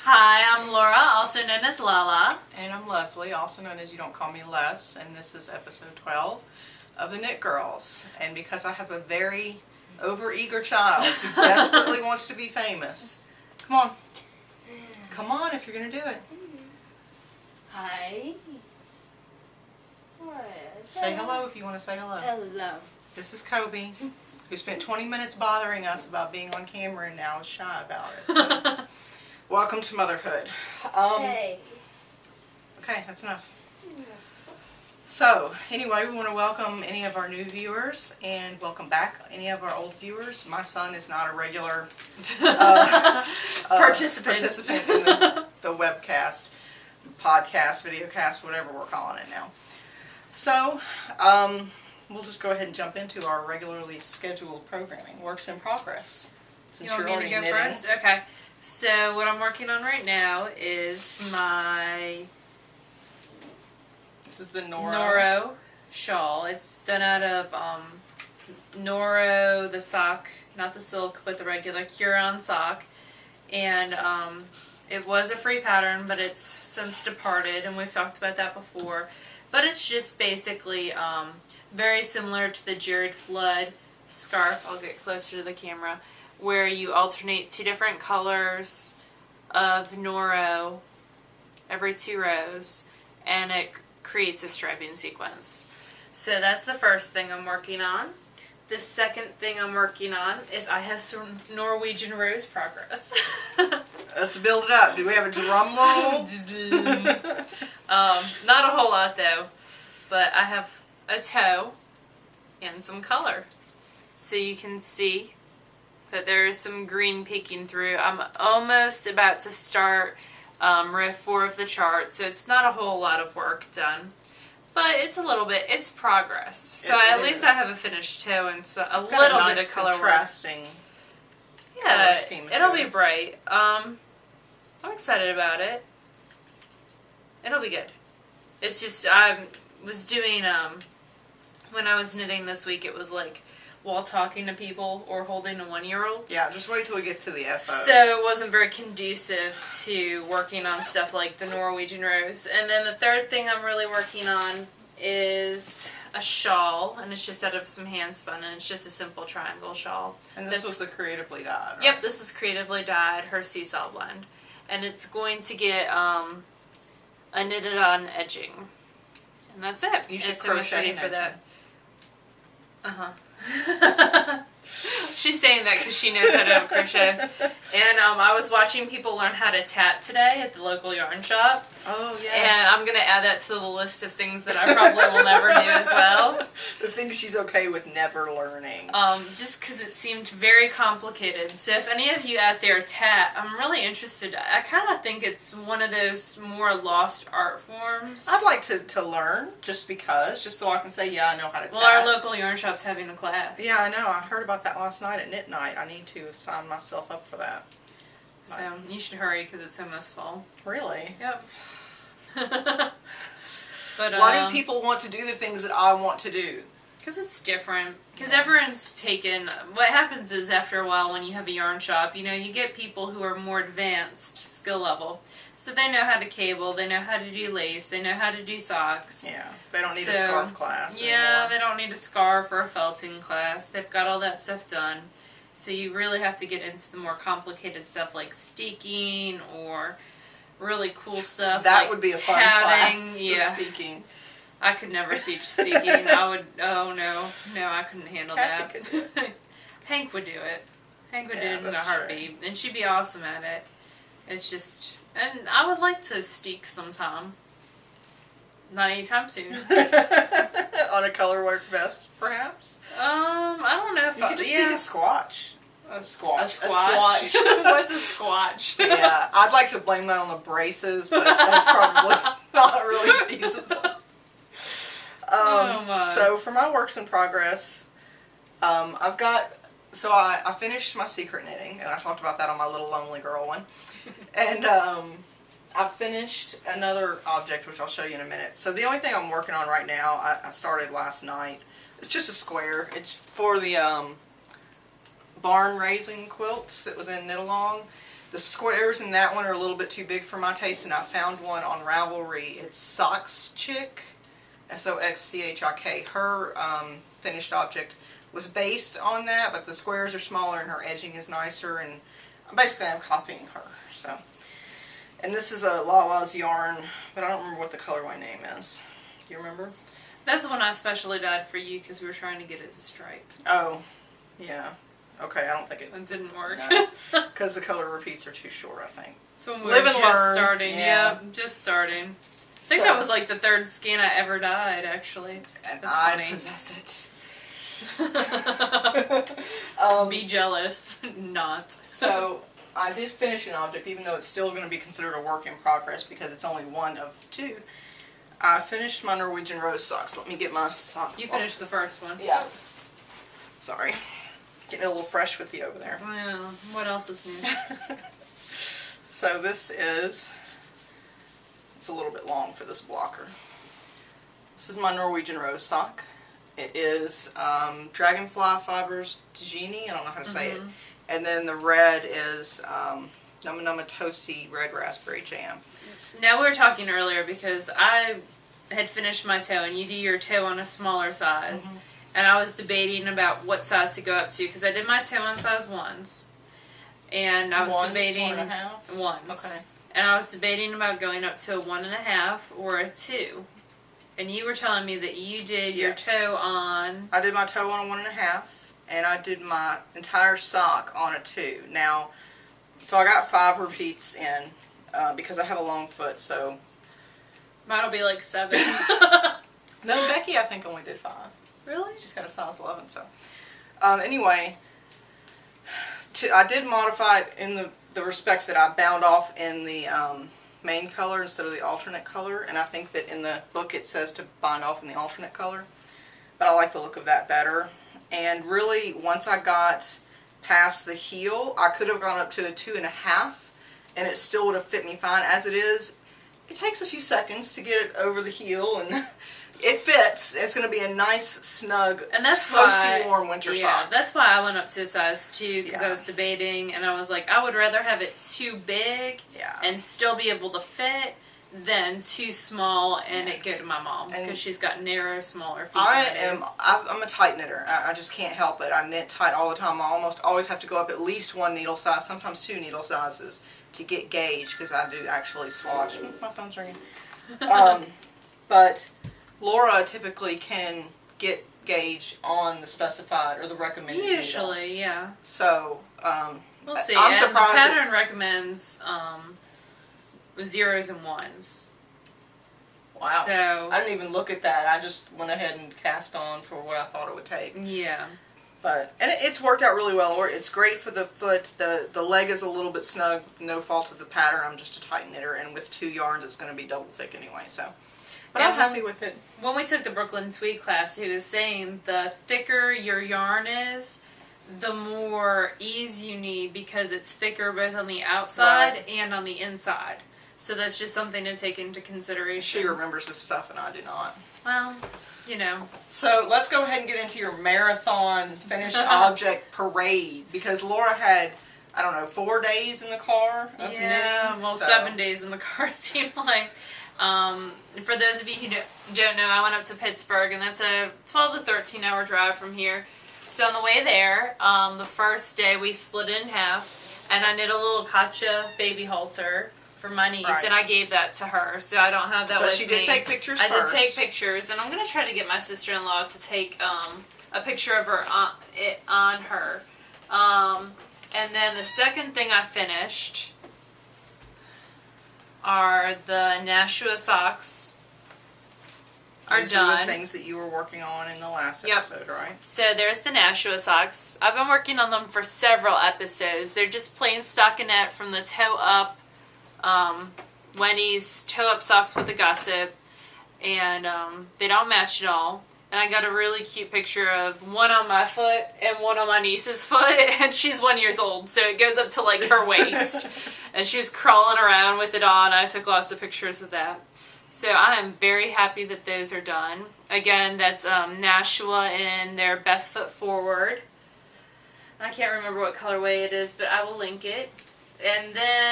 Hi, I'm Laura, also known as Lala. And I'm Leslie, also known as You Don't Call Me Les, and this is episode 12 of The Knit Girls. And because I have a very overeager child who desperately wants to be famous, come on. Come on if you're going to do it. Hi. What? Say hello if you want to say hello. Hello. This is Kobe, who spent 20 minutes bothering us about being on camera and now is shy about it. So, welcome to motherhood. Hey. Okay, that's enough. So, anyway, we want to welcome any of our new viewers and welcome back any of our old viewers. My son is not a regular Participant in the webcast, podcast, videocast, whatever we're calling it now. So, we'll just go ahead and jump into our regularly scheduled programming. Works in progress. Since You want you're me to already go knitting. first? Okay. So what I'm working on right now is my This is the Noro. Noro shawl. It's done out of Noro, the sock, not the silk, but the regular Huron sock. And it was a free pattern, but it's since departed, and we've talked about that before. But it's just basically very similar to the Jared Flood scarf. I'll get closer to the camera, where you alternate two different colors of Noro every 2 rows, and it creates a striping sequence. So that's the first thing I'm working on. The second thing I'm working on is I have some Norwegian rose progress. Let's build it up. Do we have a drum roll? Not a whole lot though, but I have a toe and some color. So you can see that there is some green peeking through. I'm almost about to start row 4 of the chart, so it's not a whole lot of work done. But it's a little bit, it's progress. So at least I have a finished toe and so a little bit of color work. Contrasting. Yeah, color scheme it'll to be it. bright. I'm excited about it. It'll be good. It's just, I was doing, when I was knitting this week, it was like while talking to people or holding a 1-year-old. Yeah, just wait till we get to the FOs. So it wasn't very conducive to working on stuff like the Norwegian rose. And then the third thing I'm really working on is a shawl, and it's just out of some hand spun, and it's just a simple triangle shawl. And this was the Creatively Dyed, right? Yep, this is Creatively Dyed, her seesaw blend. And it's going to get a knitted on edging. And that's it. You should it's almost crochet ready for edging. that. She's saying that because she knows how to crochet. And I was watching people learn how to tat today at the local yarn shop. Oh, yeah. And I'm going to add that to the list of things that I probably will never do as well. The things she's okay with never learning. Just because it seemed very complicated. So if any of you out there tat, I'm really interested. I kind of think it's one of those more lost art forms. I'd like to learn, just because, just so I can say, yeah, I know how to tat. Well, our local yarn shop's having a class. Yeah, I know. I heard about that last night at Knit Night. I need to sign myself up for that. So you should hurry because it's almost fall. Really? Yep. But why do people want to do the things that I want to do? Because it's different. Because everyone's taken... What happens is after a while when you have a yarn shop, you know, you get people who are more advanced skill level. So they know how to cable, they know how to do lace, they know how to do socks. Yeah, they don't need a scarf class Yeah, anymore. they don't need a scarf or a felting class. They've got all that stuff done. So you really have to get into the more complicated stuff like steeking or really cool stuff That like would be a fun tatting. class, Yeah. the steeking. I could never teach steeking. I would, oh no, I couldn't handle that. Kathy could do it. Hank would do it. Hank would do it in a that's heartbeat. And she'd be awesome at it. It's just, and I would like to steek sometime. Not anytime soon. On a colorwork vest, perhaps? I don't know if You could just steek a squatch. A squatch. A squatch? What's a squatch? Yeah, I'd like to blame that on the braces, but that's probably not really feasible. Oh my. So for my works in progress, I've got, so I finished my secret knitting, and I talked about that on my little lonely girl one. And I finished another object, which I'll show you in a minute. So the only thing I'm working on right now, I started last night. It's just a square. It's for the barn raising quilt that was in Knit Along. The squares in that one are a little bit too big for my taste, and I found one on Ravelry. It's Socks Chick, Soxchik. Her finished object was based on that, but the squares are smaller and her edging is nicer, and basically I'm copying her. So, and this is a Lala's yarn, but I don't remember what the colorway name is. Do you remember? That's the one I specially dyed for you because we were trying to get it as a stripe. Oh, yeah. Okay, I don't think It didn't work. because the color repeats are too short, I think. So when we Live were and just learn. starting. Yeah. Yep, just starting. I think that was like the third skein I ever dyed, actually. And That's I funny. possess it. Be jealous. Not. So I did finish an object, even though it's still going to be considered a work in progress because it's only one of two. I finished my Norwegian rose socks. Let me get my sock. You finished the first one. Yeah. Sorry. Getting a little fresh with you over there. Well, what else is new? So this is, it's a little bit long for this blocker. This is my Norwegian rose sock. It is Dragonfly Fibers Genie, I don't know how to say it. And then the red is Numa Numa Toasty Red Raspberry Jam. Now we were talking earlier because I had finished my toe and you do your toe on a smaller size. And I was debating about what size to go up to because I did my toe on size 1s. And I was debating 1.5? 1s. Okay. And I was debating about going up to a 1.5 or a 2. And you were telling me that you did your toe on... I did my toe on a 1.5, and I did my entire sock on a 2. Now, so I got 5 repeats in because I have a long foot, so... Mine'll be like 7. No, Becky I think only did 5. Really? She's got a size 11, so... Anyway, I did modify it in the respects that I bound off in the main color instead of the alternate color, and I think that in the book it says to bind off in the alternate color, but I like the look of that better. And really, once I got past the heel, I could have gone up to a 2.5, and it still would have fit me fine. As it is, it takes a few seconds to get it over the heel, and it fits. It's going to be a nice, snug, and that's toasty, warm winter sock. That's why I went up to a size 2, because I Yeah. was debating, and I was like, I would rather have it too big and still be able to fit than too small and it go to my mom, because she's got narrow, smaller feet. I'm a tight knitter. I just can't help it. I knit tight all the time. I almost always have to go up at least 1 needle size, sometimes 2 needle sizes to get gauge, because I do actually swatch. My phone's ringing. But Laura typically can get gauge on the specified or the recommended needle. Usually, yeah. So, we'll see. I'm and surprised the pattern recommends 0s and 1s. Wow. So I didn't even look at that. I just went ahead and cast on for what I thought it would take. yeah. But it's worked out really well. It's great for the foot. The leg is a little bit snug. No fault of the pattern. I'm just a tight knitter, and with 2 yarns, it's going to be double thick anyway. So, but I'm happy with it. When we took the Brooklyn Tweed class, he was saying the thicker your yarn is, the more ease you need, because it's thicker both on the outside and on the inside. So that's just something to take into consideration. She remembers this stuff, and I do not. Well, you know. So let's go ahead and get into your marathon finished object parade, because Laura had, I don't know, 4 days in the car of knitting. Well, 7 days in the car, it seemed like. For those of you who don't know, I went up to Pittsburgh, and that's a 12 to 13 hour drive from here. So on the way there, the first day we split it in half, and I knit a little Katja baby halter for my niece, and I gave that to her, so I don't have that with me. But she did take pictures first. I first. did take pictures, and I'm going to try to get my sister-in-law to take a picture of her on her. And then the second thing I finished are the Nashua socks. These are the things that you were working on in the last episode, right? So there's the Nashua socks. I've been working on them for several episodes. They're just plain stockinette from the toe up, Wendy's toe up socks with a gusset, and they don't match at all. And I got a really cute picture of one on my foot and one on my niece's foot, and she's 1 year old, so it goes up to like her waist. And she was crawling around with it on. I took lots of pictures of that. So I am very happy that those are done. Again, that's Nashua in their Best Foot Forward. I can't remember what colorway it is, but I will link it. And then